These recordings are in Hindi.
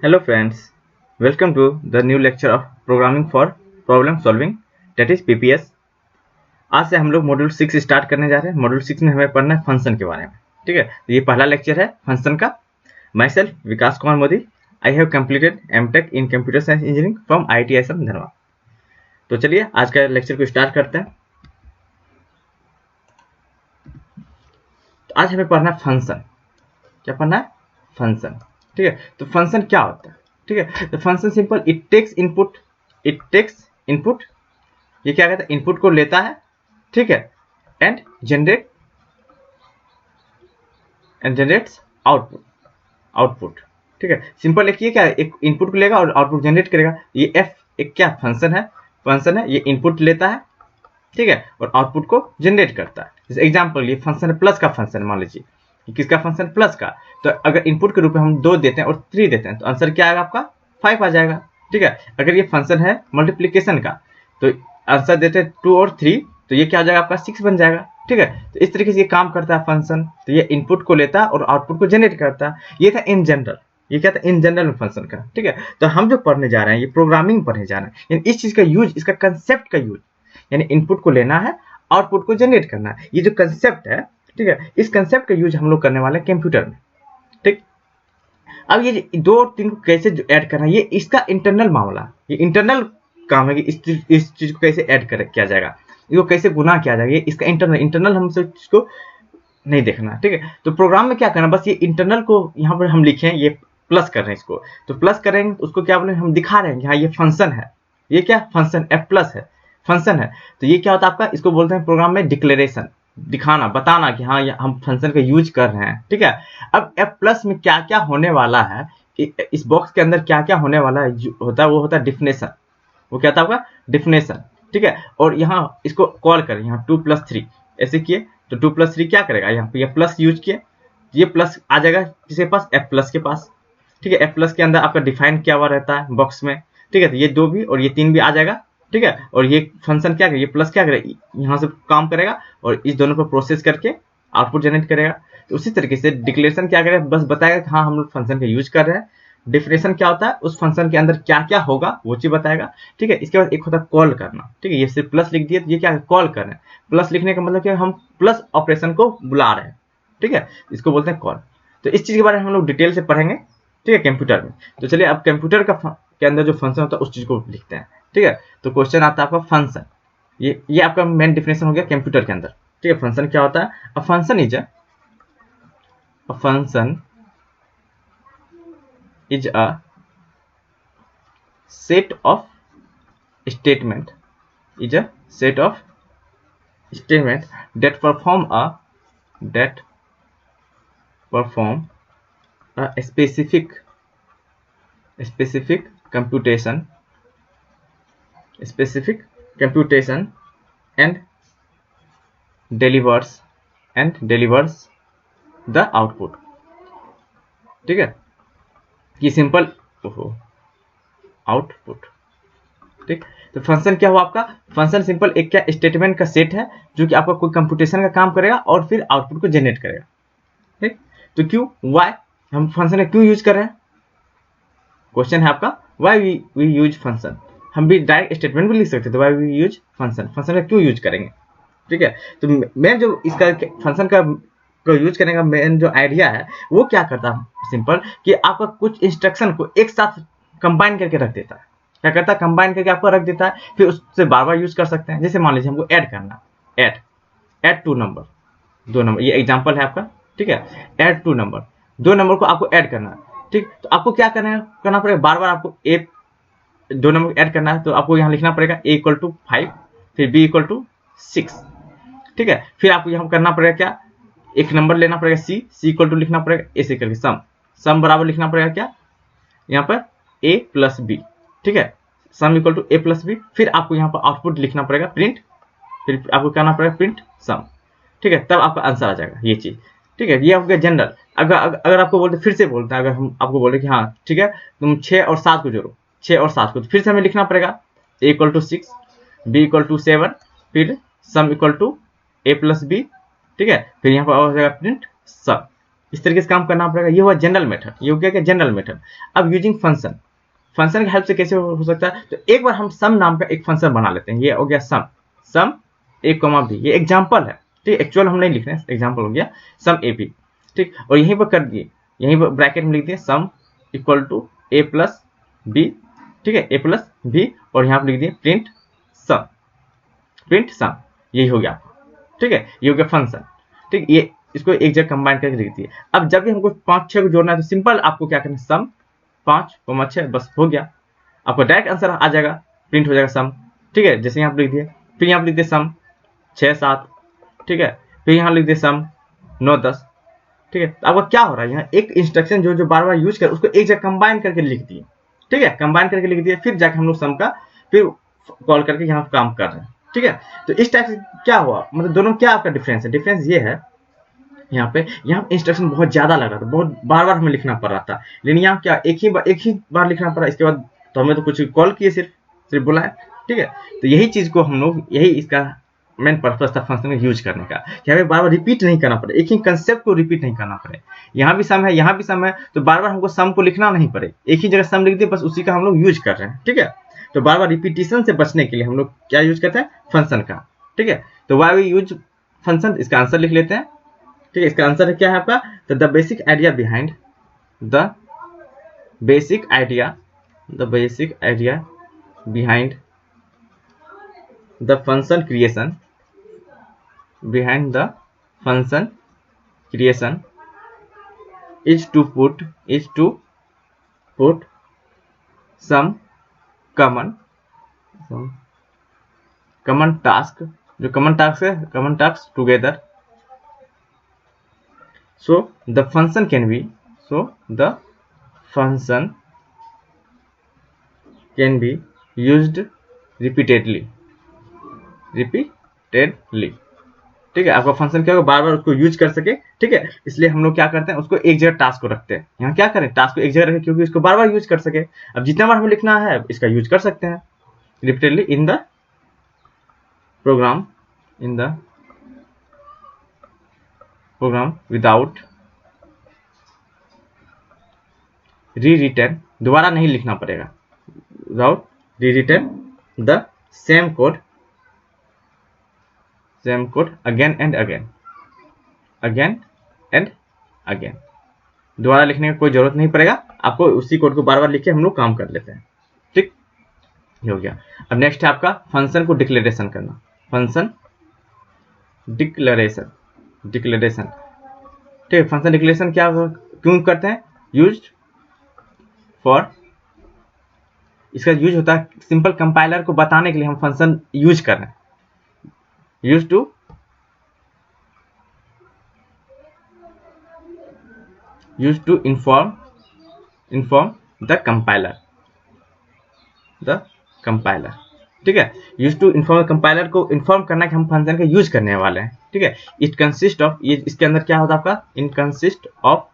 Hello friends, welcome to the new lecture of Programming for Problem Solving, that is PPS। आज से हम लोग मॉड्यूल 6 स्टार्ट करने जा रहे हैं। मॉड्यूल 6 में हमें पढ़ना है फंक्शन के बारे में। ठीक है, तो ये पहला लेक्चर है फंक्शन का। Myself Vikas Kumar Modi, I have completed MTech in computer science engineering from IITSM Dhanbad. तो चलिए आज का लेक्चर को स्टार्ट करते हैं। तो आज हमें पढ़ना है फंक्शन। क्या पढ़ना है? फंक्शन। ठीक है, तो फंक्शन क्या होता है? ठीक है, तो function simple, it takes input, ये क्या कहता है? इनपुट को लेता है, ठीक है, एंड जनरेट्स आउटपुट। ठीक है, सिंपल एक ये क्या है, एक इनपुट को लेगा और आउटपुट जनरेट करेगा। ये एफ एक क्या फंक्शन है, ये इनपुट लेता है, ठीक है, और आउटपुट को जनरेट करता है। जैसे एग्जांपल, ये फंक्शन है प्लस का फंक्शन, मान लीजिए किसका फंक्शन? प्लस का। तो अगर इनपुट के रूप में हम 2 देते हैं और 3 देते हैं तो आंसर क्या आएगा? आपका 5 आ जाएगा। ठीक है, अगर ये फंक्शन है मल्टीप्लिकेशन का तो आंसर देते हैं 2 और 3, तो ये क्या हो जाएगा? आपका 6 बन जाएगा। ठीक है, तो इस तरीके से ये काम करता है फंक्शन। तो ये इनपुट को लेता है और आउटपुट को जनरेट करता है। ये था इन जनरल, ये क्या था? इन जनरल फंक्शन का। ठीक है, तो हम जो पढ़ने जा रहे हैं ये प्रोग्रामिंग पढ़ने जा रहे हैं, यानी इस चीज का यूज, इसका कंसेप्ट का यूज, यानी इनपुट को लेना है, आउटपुट को जनरेट करना है। ये जो कंसेप्ट है, ठीक है, इस कंसेप्ट का यूज हम लोग करने वाले हैं कंप्यूटर में। ठीक, अब ये 2 और 3 को कैसे ऐड करना है, ये इसका इंटरनल मामला, ये इंटरनल काम है कि इस चीज को कैसे ऐड किया जाएगा, इसको कैसे गुना किया जाएगा, ये इसका इंटरनल हम सब इसको नहीं देखना। ठीक है, तो प्रोग्राम में क्या करना, बस ये इंटरनल को यहाँ पर हम लिखें, ये प्लस कर रहे हैं इसको, तो प्लस करेंगे उसको क्या बोले, हम दिखा रहे हैं कि हाँ ये फंक्शन है, ये क्या फंक्शन F प्लस है, फंक्शन है। तो ये क्या होता है आपका, इसको बोलते हैं प्रोग्राम में डिक्लेरेशन, दिखाना, बताना कि हाँ हम फंक्शन का यूज कर रहे हैं। ठीक है, अब F प्लस में क्या क्या होने वाला है, इस बॉक्स के अंदर क्या क्या होने वाला है होता है, वो होता है डिफिनेशन। वो क्या था आपका? डिफिनेशन। ठीक है, और यहाँ इसको कॉल करें, यहाँ 2 + 3 ऐसे किए तो 2 + 3 क्या करेगा, यहाँ पे ये प्लस यूज किए, ये प्लस आ जाएगा किसके पास? F प्लस के पास। ठीक है, F प्लस के अंदर आपका डिफाइन किया हुआ रहता है बॉक्स में। ठीक है, तो ये 2 भी और ये 3 भी आ जाएगा। ठीक है, और ये फंक्शन क्या करेगा, ये प्लस क्या करेगा, यहाँ से काम करेगा और इस दोनों पर प्रोसेस करके आउटपुट जनरेट करेगा। तो उसी तरीके से डिक्लेरेशन क्या करेगा, बस बताएगा कि हाँ हम लोग फंक्शन का यूज कर रहे हैं। डिफिनेशन क्या होता है, उस फंक्शन के अंदर क्या क्या होगा वो चीज बताएगा। ठीक है, इसके बाद एक होता है कॉल करना। ठीक है, ये सिर्फ प्लस लिख दिए तो ये क्या है? कॉल कर रहे हैं। प्लस लिखने का मतलब क्या, हम प्लस ऑपरेशन को बुला रहे हैं। ठीक है, इसको बोलते हैं कॉल। तो इस चीज के बारे में हम लोग डिटेल से पढ़ेंगे, ठीक है, कंप्यूटर में। तो चलिए अब कंप्यूटर के अंदर जो फंक्शन होता है उस चीज को लिखते हैं। ठीक है, तो क्वेश्चन आता है आपका फंक्शन, ये आपका मेन डिफिनेशन हो गया कंप्यूटर के अंदर। ठीक है, फंक्शन क्या होता है? A function is a set of statement that perform a specific computation and delivers the output। ठीक है, ये सिंपल आउटपुट। ठीक, तो फंक्शन क्या हुआ आपका? फंक्शन सिंपल एक क्या स्टेटमेंट का सेट है जो कि आपका कोई कंप्यूटेशन का काम करेगा और फिर आउटपुट को जनरेट करेगा। ठीक, तो क्यों, वाई हम फंक्शन का क्यों यूज कर रहे हैं? क्वेश्चन है आपका, वाई वी यूज फंक्शन। हम भी डायरेक्ट स्टेटमेंट भी लिख सकते थे, वाई वी यूज फंक्शन का क्यों यूज करेंगे। ठीक है, तो मेन जो इसका फंक्शन का यूज करने का मेन जो आइडिया है वो क्या करता है, सिंपल कि आपका कुछ इंस्ट्रक्शन को एक साथ कंबाइन करके रख देता है। क्या करता है? कंबाइन करके आपको रख देता है, फिर उससे बार बार यूज कर सकते हैं। जैसे मान लीजिए हमको ऐड करना, ऐड 2 नंबर, 2 नंबर, ये एग्जांपल है आपका। ठीक है, ऐड 2 नंबर, 2 नंबर को आपको ऐड करना है। ठीक, तो आपको क्या करना पड़ेगा, बार बार आपको 2 नंबर ऐड करना है, तो आपको यहाँ लिखना पड़ेगा A = 5, फिर B = 6। ठीक है, फिर आपको यहाँ करना पड़ेगा क्या, एक नंबर लेना पड़ेगा C = लिखना पड़ेगा ऐसे करके सम बराबर लिखना पड़ेगा क्या, यहाँ पर A + B। ठीक है, सम = A + B। फिर आपको यहाँ पर आउटपुट लिखना पड़ेगा प्रिंट, फिर आपको करना पड़ेगा प्रिंट सम। ठीक है, तब आपका आंसर आ जाएगा ये चीज। ठीक है, ये आपका जनरल। अगर आपको बोलते, फिर से बोलते हैं, अगर हम आपको बोले कि हाँ ठीक है तुम 6 और 7 को जोड़ो, 6 और 7 को, तो फिर से हमें लिखना पड़ेगा A = 6, B = 7, फिर सम = A + B। ठीक है, फिर यहाँ पर हो जाएगा प्रिंट सम। इस तरीके से काम करना पड़ेगा। ये हुआ जनरल मेथड, ये हो गया क्या जनरल मेथड। अब यूजिंग फंक्शन, फंक्शन की हेल्प से कैसे हो सकता है, तो एक बार हम सम नाम का एक फंक्शन बना लेते हैं। ये हो गया सम, सम a, b, ये एग्जाम्पल है, ठीक, एक्चुअल हम नहीं लिख रहे हैं, एग्जाम्पल हो गया सम ए बी, ठीक। और यहीं पर कर दिए, यहीं पर ब्रैकेट में लिख दिए sum equal to a plus b, ठीक है, a प्लस बी, और यहाँ पर लिख दिए प्रिंट सम, प्रिंट सम, यही हो गया आपका, ठीक है, ये हो गया फंक्शन, ठीक। ये इसको एक जगह कंबाइन करके लिख दिए। अब जब भी हमको 5-6 को जोड़ना है तो सिंपल आपको क्या करना है, सम 5, 6, बस हो गया, आपको डायरेक्ट आंसर आ जाएगा, प्रिंट हो जाएगा सम, ठीक है। जैसे यहाँ पर लिख दिए, फिर यहाँ पर लिख दिए सम 6-7, ठीक है, फिर यहाँ लिख दिए सम 9-10, ठीक है। तो आपका क्या हो रहा है, यहाँ एक इंस्ट्रक्शन जो बार बार यूज कर उसको एक जगह कंबाइन करके लिख दिए, ठीक है, कंबाइन करके लिख दिए, फिर जाके हम लोग सम का फिर कॉल करके यहाँ काम कर रहे हैं, ठीक है। तो इस टाइप से क्या हुआ, मतलब दोनों क्या आपका डिफरेंस है, डिफरेंस ये है यहाँ पे इंस्ट्रक्शन बहुत ज्यादा लग रहा था, बहुत बार बार हमें लिखना पड़ रहा था, लेकिन यहाँ क्या एक ही बार लिखना पड़ा, इसके बाद तो हमें तो कुछ कॉल किए, सिर्फ बुलाए, ठीक है। तो यही चीज को हम लोग, यही इसका मेन पर्पस था फंक्शन में यूज करने का, कि हमें बार बार रिपीट नहीं करना पड़े, एक ही कंसेप्ट को रिपीट नहीं करना पड़े। यहाँ भी सम है, यहाँ भी सम है, तो बार बार हमको सम को लिखना नहीं पड़े, एक ही जगह सम लिख दिए, बस उसी का हम लोग यूज कर रहे हैं, ठीक है। तो बार बार रिपीटिशन से बचने के लिए हम लोग क्या यूज करते हैं, फंक्शन का, ठीक है। तो वाई वी यूज फंक्शन, इसका आंसर लिख लेते हैं, ठीक है। इसका आंसर क्या है आपका, तो the basic idea behind, the basic idea behind the function creation, behind the function creation is to put some common task, जो common task है, common tasks together, so the function can be used repeatedly, ठीक है। आपका फंक्शन क्या होगा, बार बार उसको यूज कर सके, ठीक है। इसलिए हम लोग क्या करते हैं, उसको एक जगह टास्क को रखते हैं, यहाँ क्या करें, टास्क को एक जगह रखें, क्योंकि इसको बार बार यूज कर सके। अब जितना बार हमें लिखना है इसका यूज कर सकते हैं repeatedly in the program without rewritten, दोबारा नहीं लिखना पड़ेगा, without rewritten the same code again and again, दोबारा लिखने का कोई जरूरत नहीं पड़ेगा आपको, उसी कोड को बार बार लिख के हम लोग काम कर लेते हैं, ठीक, ये हो गया। अब नेक्स्ट है आपका फंक्शन को डिक्लेरेशन करना, फंक्शन डिक्लेरेशन, ठीक है। फंक्शन डिक्लेरेशन क्या क्यों करते हैं, यूज्ड फॉर, इसका यूज होता है सिंपल कंपाइलर को बताने के लिए हम फंक्शन यूज कर रहे हैं, used to inform the compiler, ठीक है। used to inform कंपाइलर को इन्फॉर्म करना कि हम फंक्शन का यूज करने वाले हैं, ठीक है। इट कंसिस्ट ऑफ, ये इसके अंदर क्या होता है आपका, इट कंसिस्ट ऑफ,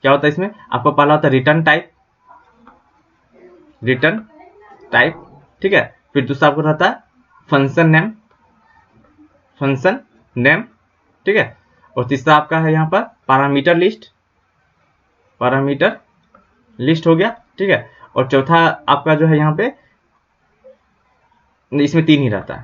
क्या होता है इसमें आपका, पहला होता है रिटर्न टाइप, ठीक है। फिर दूसरा आपको रहता है फंक्शन नेम, ठीक है। और तीसरा आपका है यहाँ पर पैरामीटर लिस्ट हो गया, ठीक है। और चौथा आपका जो है यहाँ पे, इसमें 3 ही रहता है,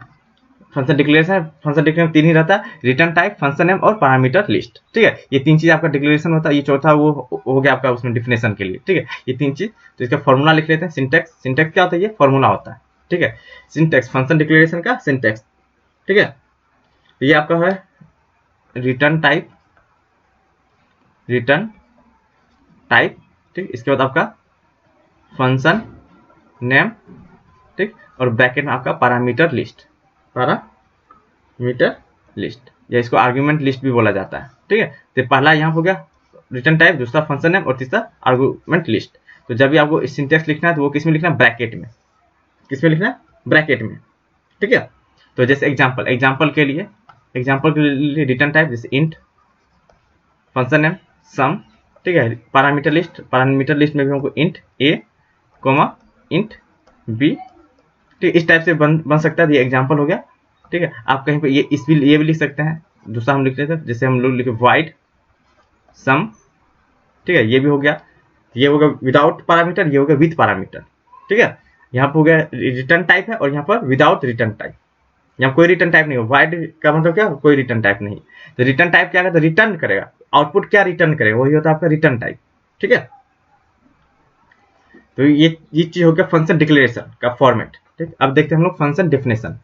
फंक्शन डिक्लेरेशन 3 ही रहता है, रिटर्न टाइप, फंक्शन नेम और पैरामीटर लिस्ट, ठीक है। ये 3 चीज आपका डिक्लेरेशन होता है, ये चौथा वो हो गया आपका उसमें डिफिनेशन के लिए, ठीक है। ये 3 चीज, तो इसका फॉर्मूला लिख लेते हैं, सिंटेक्स क्या होता है, ये फॉर्मूला होता है, ठीक है। सिंटेक्स, फंक्शन डिक्लेरेशन का सिंटेक्स, ठीक है। ये आपका है रिटर्न टाइप, ठीक। इसके बाद आपका फंक्शन नेम, ठीक, और ब्रैकेट में आपका पैरामीटर लिस्ट, या इसको आर्गुमेंट लिस्ट भी बोला जाता है, ठीक है। तो पहला यहाँ हो गया रिटर्न टाइप, दूसरा फंक्शन नेम और तीसरा आर्गुमेंट लिस्ट। तो जब भी आपको सिंटेक्स लिखना है तो वो किस में लिखना है, ब्रैकेट में, ब्रैकेट में, ठीक है। तो जैसे एग्जांपल के लिए रिटर्न टाइप जैसे इंट, फंक्शन नेम सम, ठीक है। पैरामीटर लिस्ट में भी हमको इंट a, इंट b, ठीक, इस टाइप से बन सकता है। ये एग्जांपल हो गया। ठीक है, आप कहीं पे ये भी लिख सकते हैं। दूसरा हम लिख लेते हैं, जैसे हम लोग लिखे वाइड सम। ठीक है, ये भी हो गया। ये हो गया विदाउट पैरामीटर, ये हो गया विथ पैरामीटर। ठीक है, यहाँ पे हो गया रिटर्न टाइप है और यहाँ पर विदाउट रिटर्न टाइप। यहाँ कोई रिटर्न टाइप नहीं हो। वाइड का मतलब क्या, कोई रिटर्न टाइप नहीं। तो रिटर्न टाइप क्या करता है, रिटर्न करेगा। आउटपुट क्या रिटर्न करेगा, वही होता है आपका रिटर्न टाइप। ठीक है, तो ये चीज हो गया फंक्शन डिक्लेरेशन का फॉर्मेट। ठीक, अब देखते हैं हम लोग फंक्शन डेफिनेशन।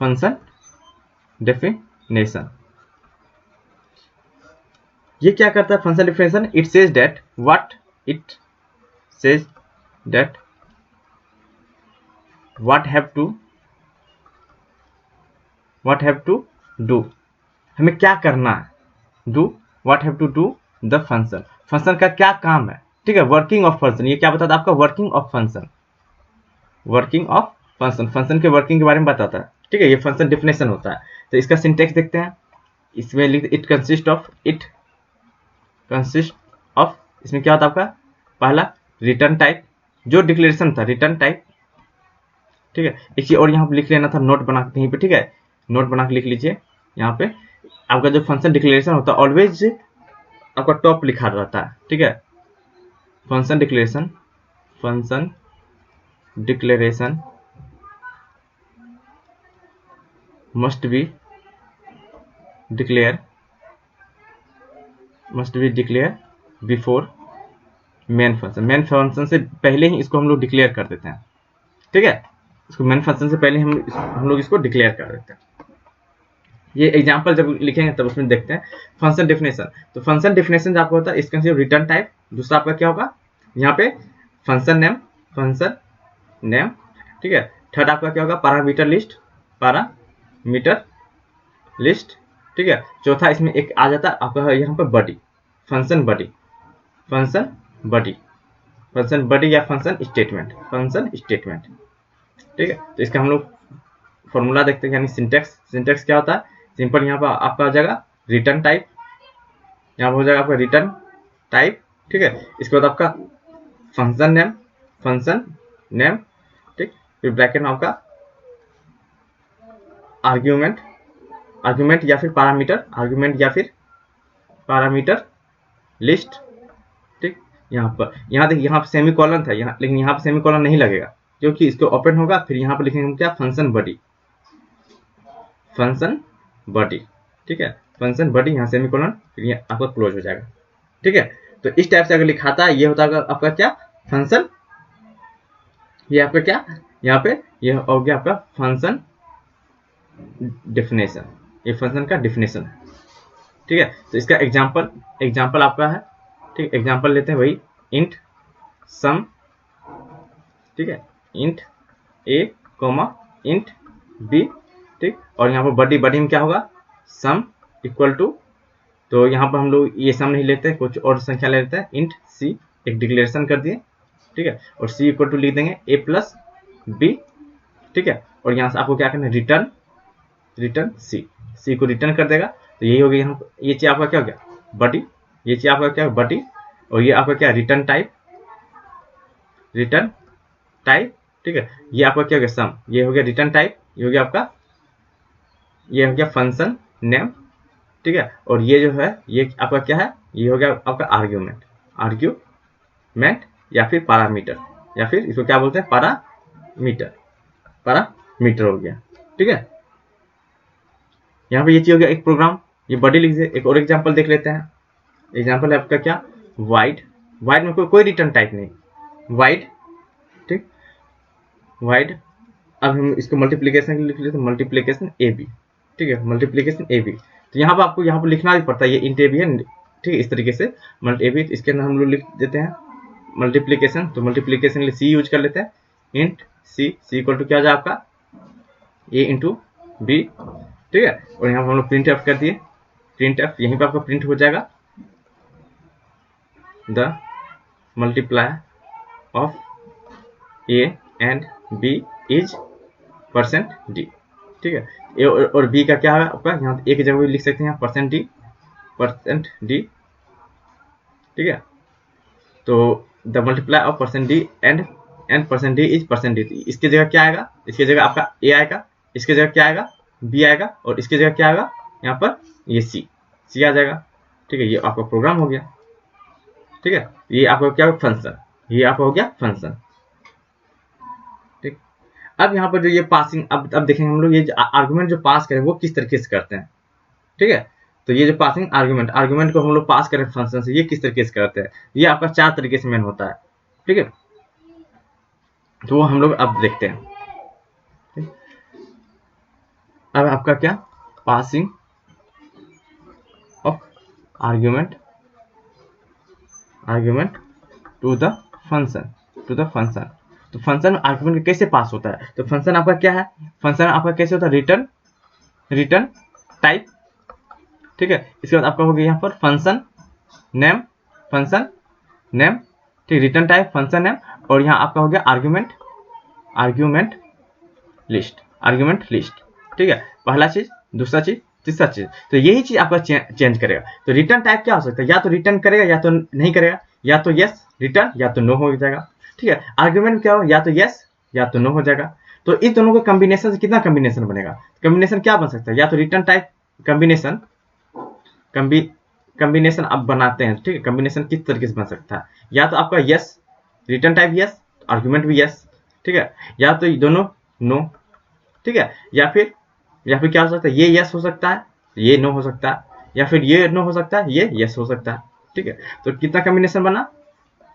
फंक्शन डेफिनेशन ये क्या करता है, function definition it says that what it says that what have to do, हमें क्या करना है। Do what have to do the function, function का क्या काम है। ठीक है, वर्किंग ऑफ फंक्शन, ये क्या बताता है आपका, working of function. Working of function, function के वर्किंग के बारे में बताता है। ठीक है, ये फंक्शन डेफिनेशन होता है। तो इसका सिंटेक्स देखते हैं। इसमें लिख इट कंसिस्ट ऑफ, इसमें क्या होता है आपका, पहला रिटर्न टाइप, जो डिक्लेरेशन था रिटर्न टाइप। ठीक है, एक चीज और यहाँ पे लिख लेना था, नोट बना कहीं पे। ठीक है, नोट बना के लिख लीजिए। यहाँ पे आपका जो फंक्शन डिक्लेरेशन होता है ऑलवेज आपका टॉप लिखा रहता है। ठीक है, function declaration must be declare before main function. Main function से पहले ही इसको हम लोग डिक्लेयर कर देते हैं। ठीक है, इसको मेन फंक्शन से पहले हम लोग इसको डिक्लेयर कर देते हैं। ये एग्जांपल जब लिखेंगे तब उसमें देखते हैं फंक्शन डेफिनेशन। तो फंक्शन डेफिनेशन आपको होता है इसका रिटर्न टाइप। दूसरा आपका क्या होगा, यहाँ पे फंक्शन नेम। ठीक है, थर्ड आपका क्या होगा, पैरामीटर लिस्ट। ठीक है, चौथा इसमें एक आ जाता है आपका यहाँ पे बॉडी, फंक्शन बॉडी या फंक्शन स्टेटमेंट। ठीक है, तो इसका हम लोग फॉर्मूला देखते हैं, यानी सिंटेक्स क्या होता है। सिंपल यहाँ पर आपका आ जाएगा रिटर्न टाइप, यहाँ पर हो जाएगा आपका रिटर्न टाइप। ठीक है, इसके बाद आपका फंक्शन नेम। ठीक, फिर ब्रैकेट में आपका आर्ग्यूमेंट या फिर पैरामीटर लिस्ट। ठीक, यहाँ देखिए, यहाँ पे सेमीकोलन था यहाँ, लेकिन यहाँ पे सेमीकोलन नहीं लगेगा क्योंकि इसको ओपन होगा। फिर यहाँ पे लिखेंगे क्या, फंक्शन बॉडी। ठीक है, फंक्शन बॉडी, यहाँ सेमीकोलन, फिर ये आपका क्लोज हो जाएगा। ठीक है, तो इस टाइप से अगर लिखाता है, ये होता है आपका क्या, फंक्शन। ये आपका क्या, यहाँ पे ये हो गया आपका फंक्शन डेफिनेशन, ये फंक्शन का डेफिनेशन है। ठीक है, तो इसका एग्जांपल आपका है। ठीक, एग्जांपल लेते हैं वही इंट सम। ठीक है, इंट a, इंट b। ठीक, और यहाँ पर बॉडी में क्या होगा, सम इक्वल टू, तो यहाँ पर हम लोग ये सम नहीं लेते, कुछ और संख्या ले लेते हैं। इंट c, एक डिक्लेरेशन कर दिए। ठीक है, और c इक्वल टू लिख देंगे a प्लस b। ठीक है, और यहाँ से आपको क्या करना है, रिटर्न c को रिटर्न कर देगा। तो यही हो गया यहाँ, ये चीज आपका क्या हो गया, बॉडी। ये चीज आपका क्या, बॉडी, और ये आपका क्या, रिटर्न टाइप। ठीक है, ये आपका क्या हो गया, सम। ये हो गया रिटर्न टाइप, ये हो गया आपका, ये हो गया फंक्शन नेम। ठीक है, और ये जो है ये आपका क्या है, ये हो गया आपका आर्ग्यूमेंट या फिर पैरामीटर, या फिर इसको क्या बोलते हैं, पैरामीटर हो गया। ठीक है, यहाँ पे ये चीज हो गया एक प्रोग्राम, ये बॉडी लिख दीजिए। एक और एग्जांपल देख लेते हैं। एग्जांपल है आपका क्या, वाइड में कोई रिटर्न टाइप नहीं, वाइड। ठीक, वाइड, अब हम इसको मल्टीप्लीकेशन लिख लेते हैं, मल्टीप्लीकेशन ए बी। ठीक है, मल्टीप्लीकेशन ए बी, तो यहाँ पर आपको यहाँ पर लिखना भी पड़ता है, ये इंट ए बी है। ठीक है, इस तरीके से मल्टी ए बी, इसके अंदर हम लोग लिख देते हैं मल्टीप्लीकेशन। तो मल्टीप्लीकेशन के लिए सी यूज कर लेते हैं, इंट सी इक्वल टू क्या हो जाए आपका, ए इंटू बी। ठीक है, और यहाँ पर हम लोग प्रिंट एफ कर दिए, प्रिंट एफ, यहीं पर आपका प्रिंट हो जाएगा the multiply of a and b is %d। ठीक है, ए और बी का क्या है आपका, यहाँ ए की जगह भी लिख सकते हैं यहाँ %d। ठीक है, तो the multiply of %d and percentage is percentage. इसकी जगह क्या आएगा, इसकी जगह आपका ए आएगा, इसकी जगह क्या आएगा, बी आएगा, और इसकी जगह क्या आएगा यहाँ पर ये सी आ जाएगा। ठीक है, ये आपका प्रोग्राम हो गया। ठीक है, ये आपका क्या फंक्शन, ये आपका हो गया फंक्शन। ठीक, अब यहाँ पर जो ये पासिंग, अब देखेंगे हम लोग ये आर्गुमेंट जो पास करें वो किस तरीके से करते हैं। ठीक है, तो ये जो पासिंग आर्गुमेंट को हम लोग पास करें फंक्शन से, ये किस तरीके से करते हैं, ये आपका 4 तरीके से मेन होता है। ठीक है, तो वो हम लोग अब देखते हैं। ठीक? अब आपका क्या, passing of argument to the function. तो फंक्शन आर्गुमेंट कैसे पास होता है, तो फंक्शन आपका क्या है, फंक्शन आपका कैसे होता है, रिटर्न टाइप। ठीक है, इसके बाद आपका हो गया यहाँ पर फंक्शन नेम, ठीक, रिटर्न टाइप फंक्शन नेम, और यहाँ आपका हो गया आर्गुमेंट लिस्ट। ठीक है, पहला चीज, दूसरा चीज, तीसरा चीज, तो यही चीज आपका चेंज करेगा। तो रिटर्न टाइप क्या हो सकता है, या तो रिटर्न करेगा या तो नहीं करेगा, या तो यस रिटर्न या तो नो हो जाएगा। ठीक है, आर्गुमेंट क्या हो, या तो यस या तो नो हो जाएगा। तो इस दोनों के कॉम्बिनेशन से कितना कॉम्बिनेशन बनेगा, कॉम्बिनेशन क्या बन सकता है, या तो रिटर्न टाइप कॉम्बिनेशन आप बनाते हैं। ठीक है, कॉम्बिनेशन किस तरीके से बन सकता है, या तो आपका yes return type yes, argument भी यस। ठीक है, या तो दोनों नो। ठीक है, या फिर क्या हो सकता है, ये यस हो सकता है, ये नो हो सकता है, या फिर ये नो हो सकता है, ये यस हो सकता है। ठीक है, तो कितना कॉम्बिनेशन बना,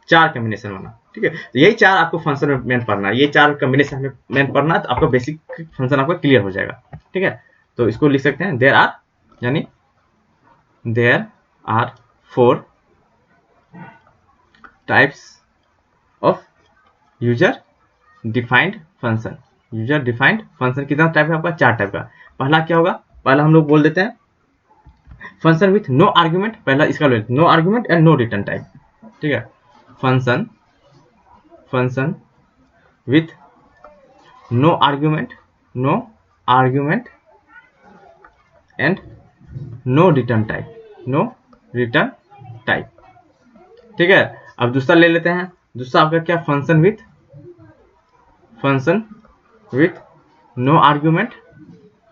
4 कॉम्बिनेशन बना। ठीक है, तो यही 4 आपको फंक्शन में मेन पढ़ना है, ये 4 कॉम्बिनेशन में मेन पढ़ना है, तो आपका बेसिक फंक्शन आपका क्लियर हो जाएगा। ठीक है, तो इसको लिख सकते हैं, there are 4 types of user defined function. कितना टाइप है आपका, 4 टाइप का। पहला क्या होगा, पहला हम लोग बोल देते हैं फंक्शन विथ नो आर्गुमेंट। पहला इसका no argument and no return type. ठीक है, function with no argument and no return type. ठीक है, अब दूसरा ले लेते हैं। दूसरा आपका क्या, फंक्शन विथ नो आर्गुमेंट,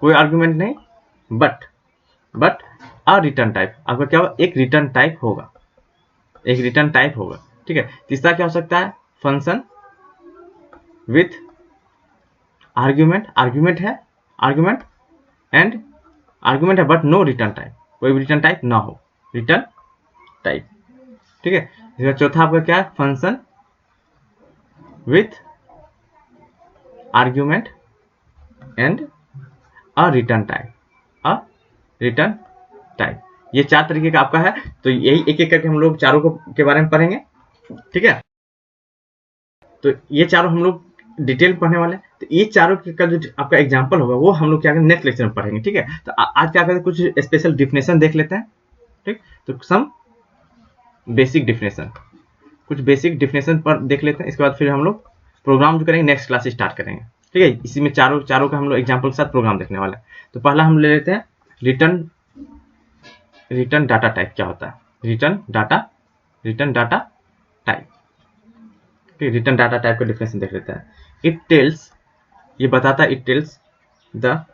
कोई आर्गुमेंट नहीं, बट अ रिटर्न टाइप। आपका क्या होगा, एक रिटर्न टाइप होगा। ठीक है, तीसरा क्या हो सकता है, फंक्शन विथ आर्गुमेंट है बट नो रिटर्न टाइप, कोई भी रिटर्न टाइप ना हो, रिटर्न टाइप। ठीक है, इसका चौथा आपका क्या है, function with argument and a return type. ये 4 तरीके का आपका है। तो यही एक एक करके हम लोग चारों के बारे में पढ़ेंगे। ठीक है, तो ये चारों हम लोग डिटेल पढ़ने वाले हैं। तो ये चारों का जो आपका एग्जांपल होगा वो हम लोग क्या करेंगे, नेक्स्ट लेक्चर में पढ़ेंगे। ठीक है, तो आज क्या करें, कुछ स्पेशल डिफिनेशन देख लेते हैं। ठीक, तो सम बेसिक डिफिनेशन पर देख लेते हैं। इसके बाद फिर हम लोग प्रोग्राम जो करेंगे नेक्स्ट क्लास से स्टार्ट करेंगे। ठीक है, इसी में चारों का हम लोग एग्जाम्पल के साथ प्रोग्राम देखने वाले हैं। तो पहला हम ले लेते हैं रिटर्न डाटा टाइप। क्या होता है, return data type. Return data type का डिफिनेशन देख लेते हैं। It tells the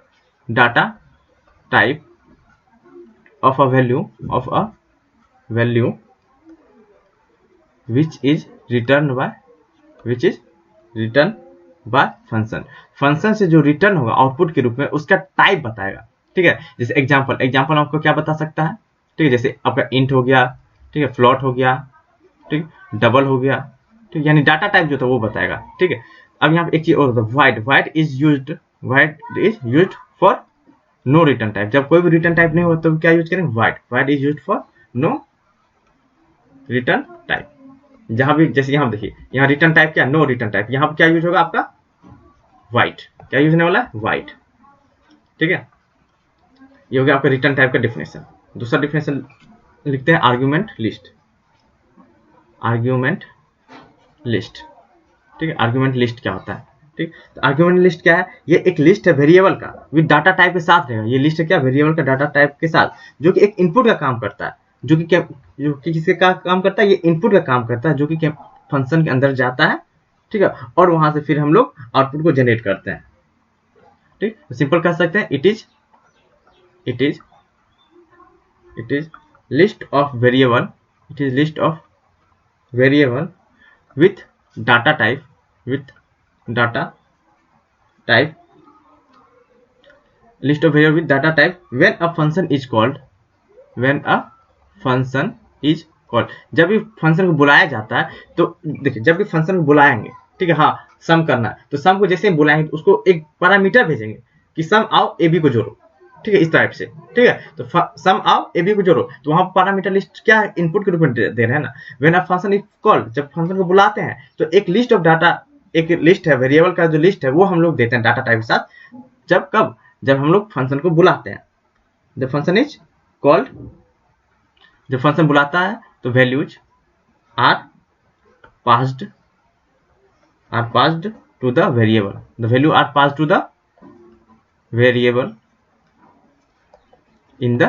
data type of a value which is returned by function से जो रिटर्न होगा आउटपुट के रूप में, उसका टाइप बताएगा। ठीक है, जैसे एग्जांपल आपको क्या बता सकता है। ठीक है, जैसे आपका इंट हो गया, ठीक है, फ्लोट हो गया, ठीक, डबल हो गया। ठीक, यानी डाटा टाइप जो था वो बताएगा। ठीक है, अब यहाँ पे एक चीज और होता है, void is used for no return type. जब कोई भी रिटर्न टाइप नहीं हो तो क्या यूज करेंगे, void is used for no return type. जहां भी, जैसे यहाँ देखिए, यहाँ रिटर्न टाइप क्या, नो रिटर्न टाइप, यहाँ पर क्या यूज होगा आपका, वाइड। क्या यूज होने वाला है, वाइड। ठीक है, ये हो गया आपका रिटर्न टाइप का डिफिनेशन। दूसरा डिफिनेशन लिखते हैं, आर्गुमेंट लिस्ट। ठीक है, आर्गुमेंट लिस्ट क्या होता है। ठीक, तो आर्गुमेंट लिस्ट क्या है, ये एक लिस्ट है वेरिएबल का, विद डाटा टाइप के साथ रहेगा। ये लिस्ट है क्या, वेरिएबल का डाटा टाइप के साथ, जो कि एक इनपुट का काम करता है। जो कि किसके का काम करता है, ये इनपुट का काम करता है, जो कि फंक्शन के अंदर जाता है। ठीक है, और वहां से फिर हम लोग आउटपुट को जनरेट करते हैं। ठीक, तो सिंपल कर सकते हैं it is list of variable, it is list of variable with data type list of variable with data type when a function is called जब भी फंक्शन को बुलाया जाता है, तो देखिए जब भी फंक्शन को बुलाएंगे, ठीक है, हाँ सम करना है, तो सम को जैसे ही बुलाएंगे तो उसको एक पैरामीटर भेजेंगे कि सम आओ ए बी को जोड़ो, ठीक है, इस टाइप से, ठीक है, तो सम आओ ए बी को जोड़ो, तो वहां पैरामीटर लिस्ट क्या है, इनपुट के रूप में दे रहे हैं ना। When a function is called, जब फंक्शन को बुलाते हैं तो एक लिस्ट ऑफ डाटा, एक लिस्ट है वेरिएबल का जो लिस्ट है वो हम लोग देते हैं डाटा टाइप के साथ, जब कब, जब हम लोग फंक्शन को बुलाते हैं, द फंक्शन इज कॉल्ड, जब फंक्शन बुलाता है तो values are passed to the variable, the value are passed to the variable in the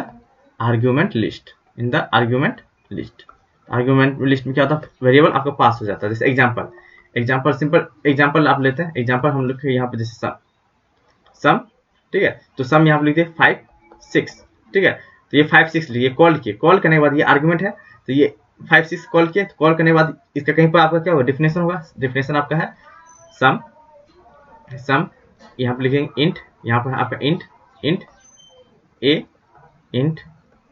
argument list, argument list में क्या होता है, वेरिएबल आपका पास हो जाता है। जैसे सिंपल एग्जांपल आप लेते हैं, एग्जांपल हम लोग यहाँ पे जैसे सम, ठीक है, तो सम यहाँ पे लिखते हैं 5 6, ठीक है, तो ये 5 6 लिए कॉल किए, कॉल करने के बाद ये आर्गुमेंट है, तो ये 5 6 कॉल किए, कॉल करने के बाद इसका कहीं पर आपका क्या होगा, डिफिनेशन होगा, डिफिनेशन आपका है सम यहाँ पे लिखेंगे इंट, यहाँ पर आपका इंट ए इंट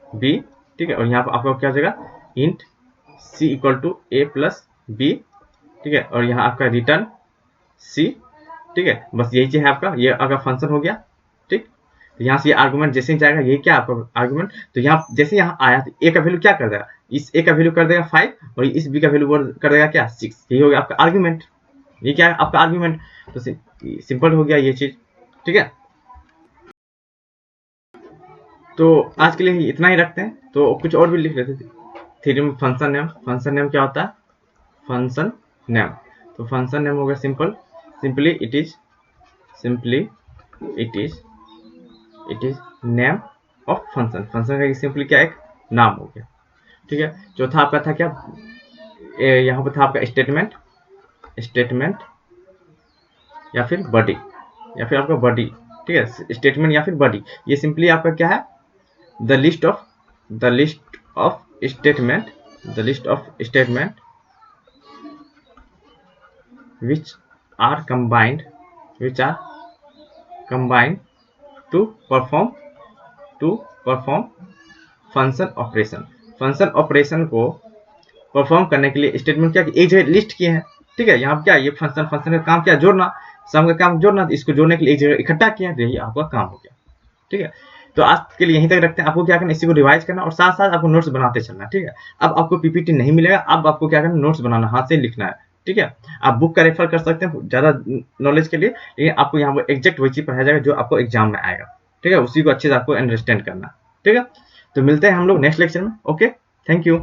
बी, ठीक है, और यहाँ पर आपका क्या हो जाएगा int c equal to a plus b, ठीक है, और यहाँ आपका रिटर्न सी, ठीक है, बस यही चीज है आपका, ये आपका फंक्शन हो गया। ठीक, तो यहाँ से ये आर्गुमेंट जैसे ही जाएगा, ये क्या आपका आर्गुमेंट, तो यहाँ जैसे यहाँ आया तो ए का वैल्यू क्या कर देगा, इस ए का वैल्यू कर देगा 5 और इस बी का वैल्यू कर देगा क्या 6, यही हो गया आपका आर्गुमेंट, ये क्या है आपका आर्गुमेंट। तो सिंपल हो गया ये चीज, ठीक है। तो आज के लिए इतना ही रखते हैं, तो कुछ और भी लिख लेते थे थ्योरी में। फंक्शन नेम क्या होता है, फंक्शन नेम, तो फंक्शन नेम हो गया simply it is name of function, function का सिंपली क्या एक नाम हो गया, ठीक है। चौथा आपका था क्या, यहाँ पर था आपका स्टेटमेंट या फिर बॉडी, या फिर आपका बॉडी, ठीक है, स्टेटमेंट या फिर बॉडी, ये सिंपली आपका क्या है, the list of statement which are combined to perform function operation को परफॉर्म करने के लिए स्टेटमेंट क्या एक जगह लिस्ट किए हैं, ठीक है। यहाँ क्या ये फंक्शन का काम क्या जोड़ना, सम का काम जोड़ना, इसको जोड़ने के लिए एक जगह इकट्ठा किया है, तो यही आपका काम हो गया, ठीक है। तो आज के लिए यहीं तक रखते हैं। आपको क्या करना, इसी को रिवाइज करना और साथ साथ आपको नोट्स बनाते चलना, ठीक है। अब आपको पीपीटी नहीं मिलेगा, अब आपको क्या करना, नोट्स बनाना, हाथ से लिखना है, ठीक है। आप बुक का रेफर कर सकते हैं ज्यादा नॉलेज के लिए, लेकिन आपको यहाँ पर एग्जैक्ट वही चीज पढ़ाया जाएगा जो आपको एग्जाम में आएगा, ठीक है। उसी को अच्छे से आपको अंडरस्टैंड करना, ठीक है। तो मिलते हैं हम लोग नेक्स्ट लेक्चर में। Okay, thank you.